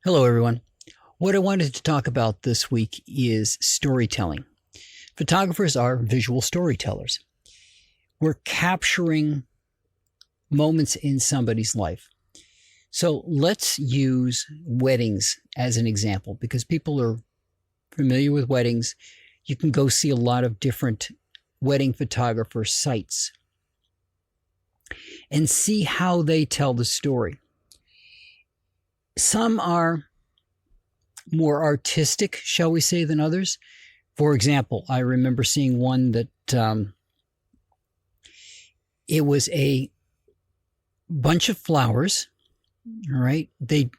Hello, everyone. What I wanted to talk about this week is storytelling. Photographers are visual storytellers. We're capturing moments in somebody's life. So let's use weddings as an example because people are familiar with weddings. You can go see a lot of different wedding photographer sites and see how they tell the story. Some are more artistic, shall we say, than others. For example, I remember seeing one that it was a bunch of flowers, all right? They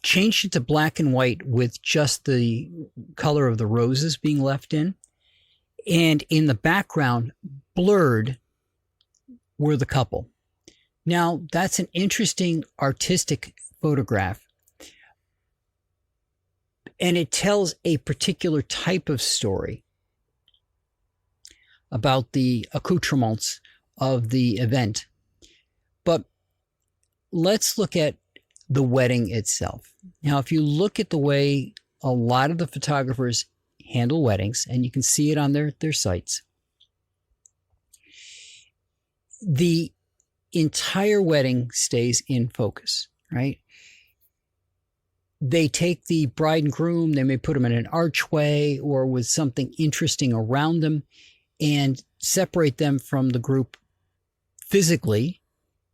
changed it to black and white with just the color of the roses being left in. And in the background, blurred, were the couple. Now, that's an interesting artistic photograph. And it tells a particular type of story about the accoutrements of the event. But let's look at the wedding itself. Now, if you look at the way a lot of the photographers handle weddings, and you can see it on their sites, the entire wedding stays in focus, right? They take the bride and groom, they may put them in an archway or with something interesting around them and separate them from the group physically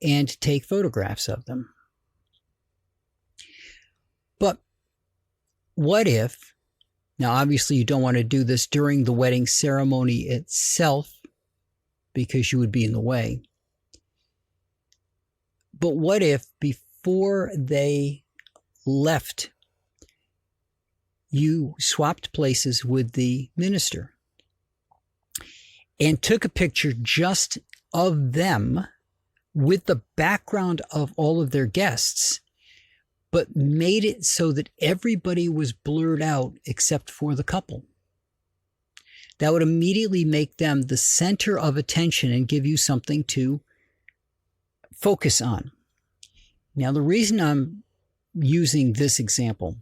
and take photographs of them. But what if, now obviously you don't want to do this during the wedding ceremony itself because you would be in the way. But what if before they left, you swapped places with the minister and took a picture just of them with the background of all of their guests, but made it so that everybody was blurred out except for the couple? That would immediately make them the center of attention and give you something to focus on. Now, the reason I'm using this example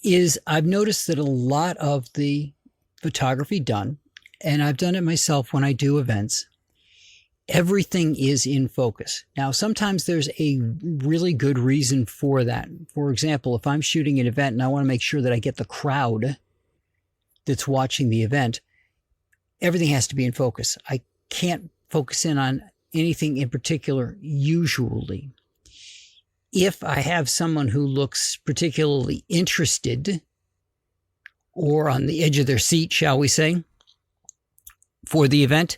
is I've noticed that a lot of the photography done, and I've done it myself when I do events, everything is in focus. Now, sometimes there's a really good reason for that. For example, if I'm shooting an event and I want to make sure that I get the crowd that's watching the event, everything has to be in focus. I can't focus in on anything in particular usually. If I have someone who looks particularly interested or on the edge of their seat, shall we say, for the event,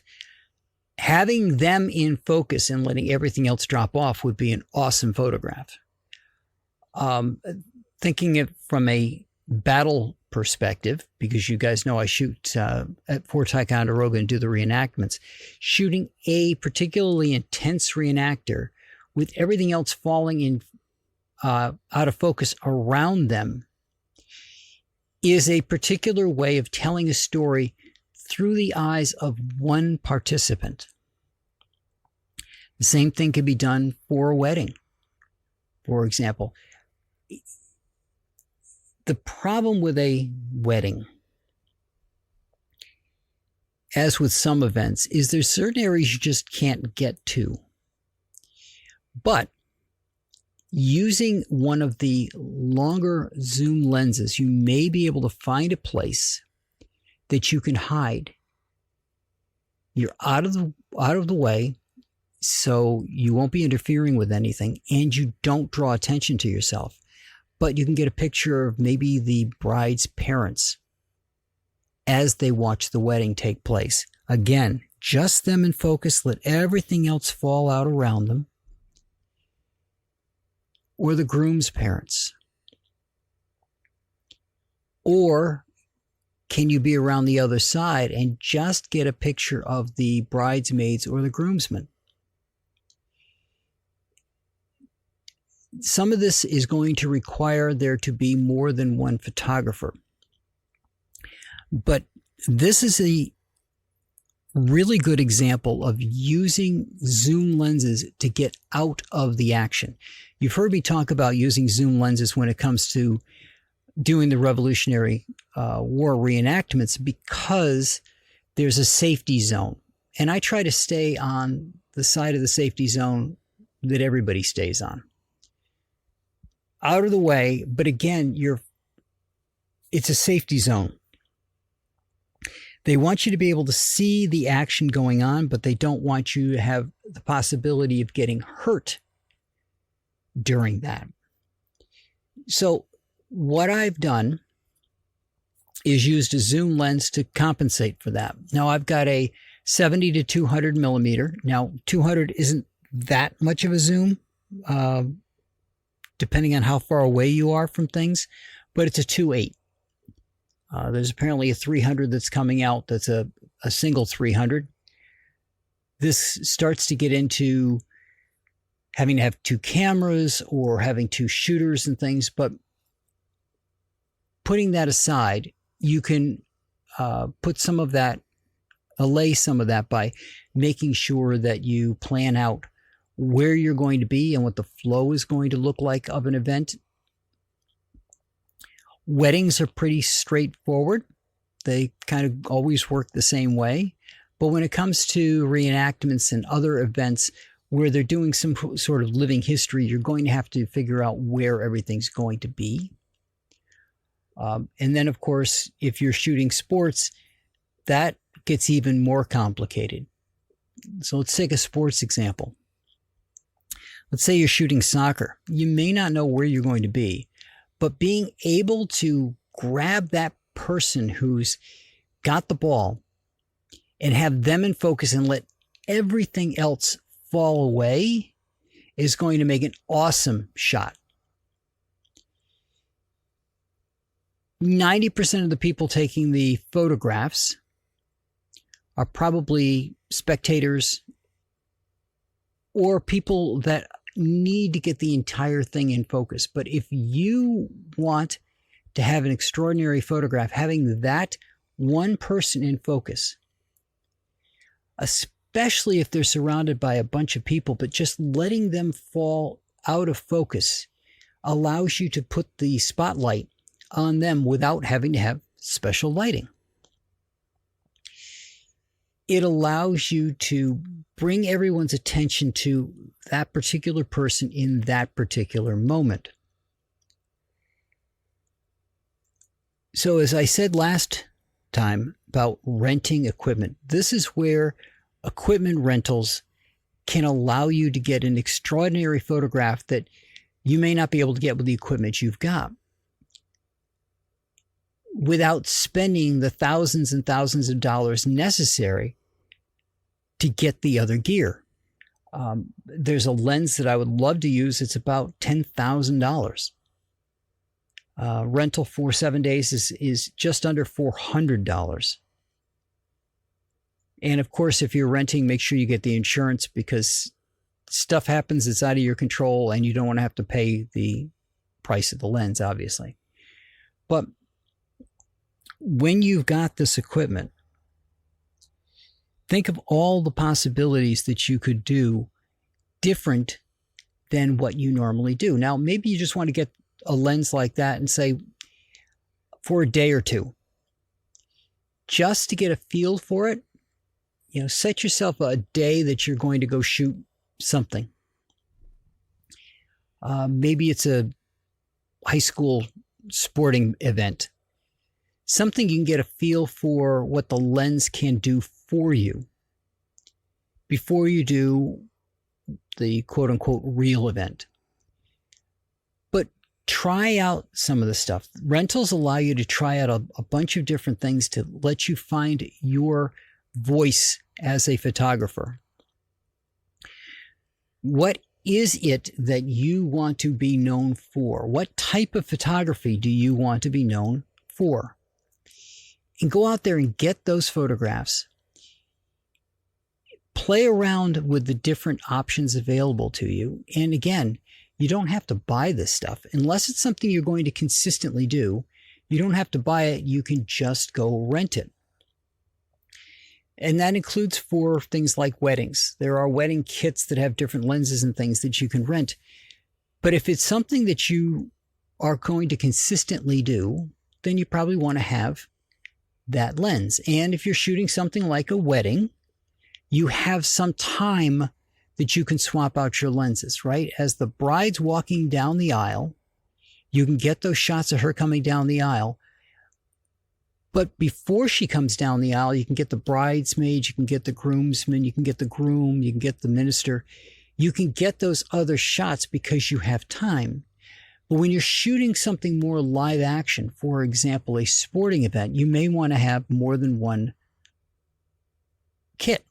having them in focus and letting everything else drop off would be an awesome photograph. Thinking it from a battle perspective, because you guys know I shoot for Ticonderoga and do the reenactments, shooting a particularly intense reenactor with everything else falling in out of focus around them is a particular way of telling a story through the eyes of one participant. The same thing could be done for a wedding, for example. The problem with a wedding, as with some events, is there's certain areas you just can't get to. But using one of the longer zoom lenses, you may be able to find a place that you can hide. You're out of the way, so you won't be interfering with anything, and you don't draw attention to yourself. But you can get a picture of maybe the bride's parents as they watch the wedding take place. Again, just them in focus, let everything else fall out around them. Or the groom's parents. Or can you be around the other side and just get a picture of the bridesmaids or the groomsmen? Some of this is going to require there to be more than one photographer. But this is really good example of using zoom lenses to get out of the action. You've heard me talk about using zoom lenses when it comes to doing the Revolutionary War reenactments because there's a safety zone. And I try to stay on the side of the safety zone that everybody stays on. Out of the way, but again, it's a safety zone. They want you to be able to see the action going on, but they don't want you to have the possibility of getting hurt during that. So what I've done is used a zoom lens to compensate for that. Now I've got a 70 to 200 millimeter. Now 200 isn't that much of a zoom, depending on how far away you are from things, but it's a 2.8. There's apparently a 300 that's coming out that's a single 300. This starts to get into having to have two cameras or having two shooters and things, but putting that aside, you can put some of that, allay some of that by making sure that you plan out where you're going to be and what the flow is going to look like of an event. Weddings are pretty straightforward. They kind of always work the same way. But when it comes to reenactments and other events where they're doing some sort of living history, you're going to have to figure out where everything's going to be. And then, of course, if you're shooting sports, that gets even more complicated. So let's take a sports example. Let's say you're shooting soccer. You may not know where you're going to be, but being able to grab that person who's got the ball and have them in focus and let everything else fall away is going to make an awesome shot. 90% of the people taking the photographs are probably spectators or people that need to get the entire thing in focus. But if you want to have an extraordinary photograph, having that one person in focus, especially if they're surrounded by a bunch of people, but just letting them fall out of focus allows you to put the spotlight on them without having to have special lighting. It allows you to bring everyone's attention to that particular person in that particular moment. So as I said last time about renting equipment, this is where equipment rentals can allow you to get an extraordinary photograph that you may not be able to get with the equipment you've got, without spending the thousands and thousands of dollars necessary to get the other gear. There's a lens that I would love to use. It's about $10,000. Rental for 7 days is just under $400. And of course, if you're renting, make sure you get the insurance because stuff happens that's out of your control and you don't want to have to pay the price of the lens, obviously. But when you've got this equipment, think of all the possibilities that you could do different than what you normally do. Now, maybe you just want to get a lens like that and say, for a day or two, just to get a feel for it, set yourself a day that you're going to go shoot something. Maybe it's a high school sporting event. Something you can get a feel for what the lens can do for you before you do the quote-unquote real event. But try out some of the stuff. Rentals allow you to try out a bunch of different things to let you find your voice as a photographer. What is it that you want to be known for? What type of photography do you want to be known for? And go out there and get those photographs. Play around with the different options available to you. And again, you don't have to buy this stuff. Unless it's something you're going to consistently do, you don't have to buy it. You can just go rent it. And that includes for things like weddings. There are wedding kits that have different lenses and things that you can rent. But if it's something that you are going to consistently do, then you probably want to have that lens. And if you're shooting something like a wedding, you have some time that you can swap out your lenses, right? As the bride's walking down the aisle, you can get those shots of her coming down the aisle. But before she comes down the aisle, you can get the bridesmaids, you can get the groomsmen, you can get the groom, you can get the minister. You can get those other shots because you have time. But when you're shooting something more live action, for example, a sporting event, you may want to have more than one kit.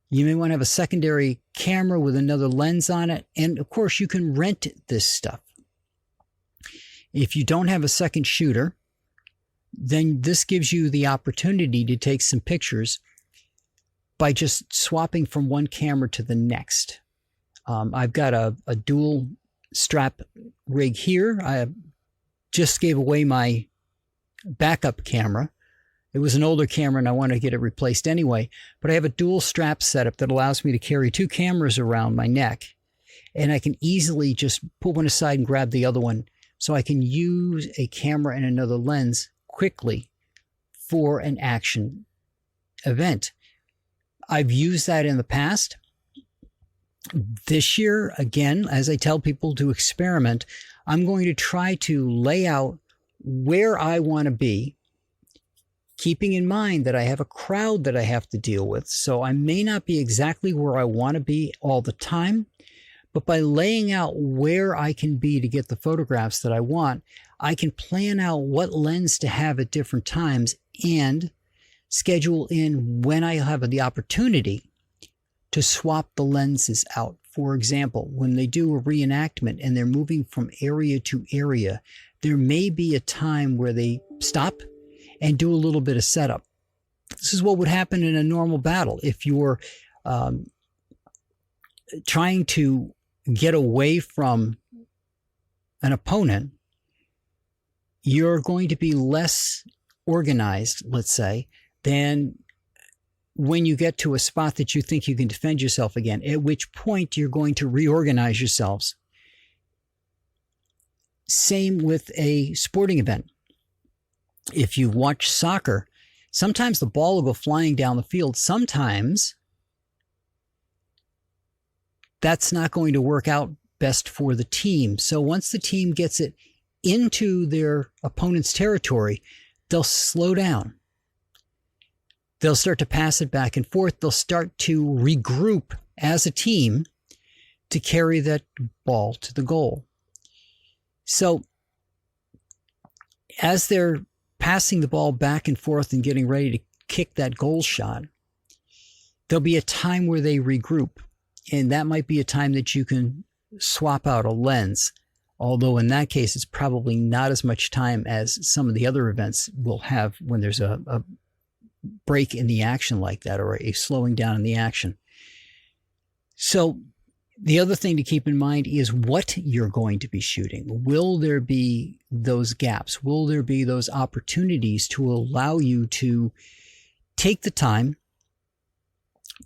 You may want to have a secondary camera with another lens on it. And of course, you can rent this stuff. If you don't have a second shooter, then this gives you the opportunity to take some pictures by just swapping from one camera to the next. I've got a dual strap rig here. I just gave away my backup camera. It was an older camera and I wanted to get it replaced anyway, but I have a dual strap setup that allows me to carry two cameras around my neck, and I can easily just put one aside and grab the other one, so I can use a camera and another lens quickly for an action event. I've used that in the past. This year, again, as I tell people to experiment, I'm going to try to lay out where I want to be, keeping in mind that I have a crowd that I have to deal with. So I may not be exactly where I want to be all the time, but by laying out where I can be to get the photographs that I want, I can plan out what lens to have at different times and schedule in when I have the opportunity to swap the lenses out. For example, when they do a reenactment and they're moving from area to area, there may be a time where they stop and do a little bit of setup. This is what would happen in a normal battle. If you're trying to get away from an opponent, you're going to be less organized, let's say, than when you get to a spot that you think you can defend yourself again, at which point you're going to reorganize yourselves. Same with a sporting event. If you watch soccer, sometimes the ball will go flying down the field. Sometimes that's not going to work out best for the team. So once the team gets it into their opponent's territory, they'll slow down. They'll start to pass it back and forth. They'll start to regroup as a team to carry that ball to the goal. So as they're passing the ball back and forth and getting ready to kick that goal shot, there'll be a time where they regroup. And that might be a time that you can swap out a lens. Although in that case, it's probably not as much time as some of the other events will have when there's a break in the action like that, or a slowing down in the action. So the other thing to keep in mind is what you're going to be shooting. Will there be those gaps? Will there be those opportunities to allow you to take the time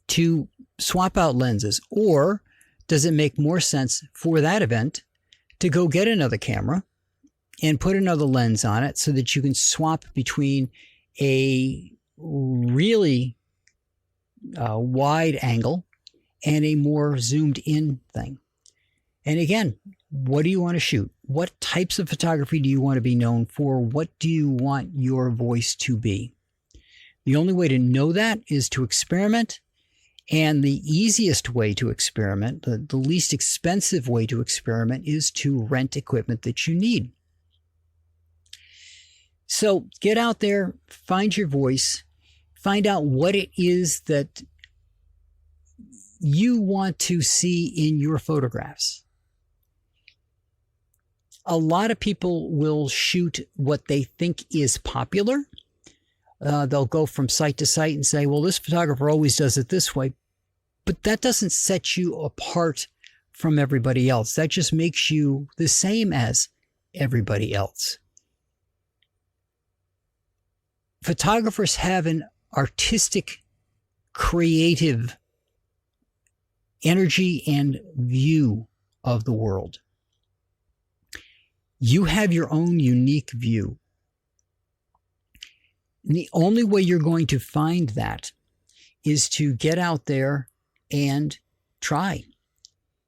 to swap out lenses? Or does it make more sense for that event to go get another camera and put another lens on it so that you can swap between a really wide angle and a more zoomed in thing? And again, what do you want to shoot? What types of photography do you want to be known for? What do you want your voice to be? The only way to know that is to experiment. And the easiest way to experiment, the least expensive way to experiment, is to rent equipment that you need. So get out there, find your voice, find out what it is that you want to see in your photographs. A lot of people will shoot what they think is popular. They'll go from site to site and say, well, this photographer always does it this way. But that doesn't set you apart from everybody else. That just makes you the same as everybody else. Photographers have an artistic, creative energy and view of the world. You have your own unique view. And the only way you're going to find that is to get out there and try.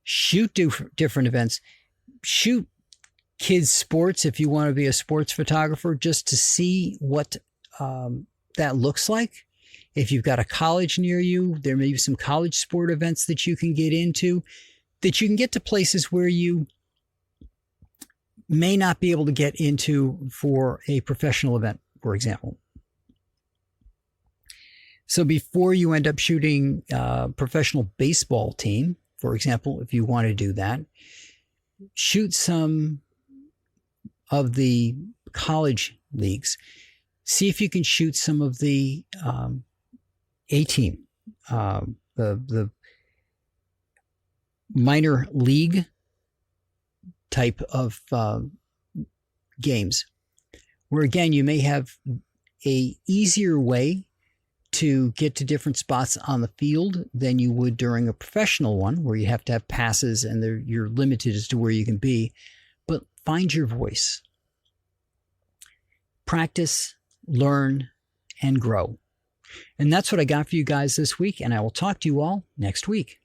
Shoot different events. Shoot kids' sports if you want to be a sports photographer, just to see what that looks like. If you've got a college near you, there may be some college sport events that you can get into, that you can get to places where you may not be able to get into for a professional event, for example. So before you end up shooting a professional baseball team, for example, if you want to do that, shoot some of the college leagues. See if you can shoot some of the A-team, the minor league type of games, where again you may have a easier way to get to different spots on the field than you would during a professional one, where you have to have passes and you're limited as to where you can be. But find your voice. Practice, learn, and grow. And that's what I got for you guys this week, and I will talk to you all next week.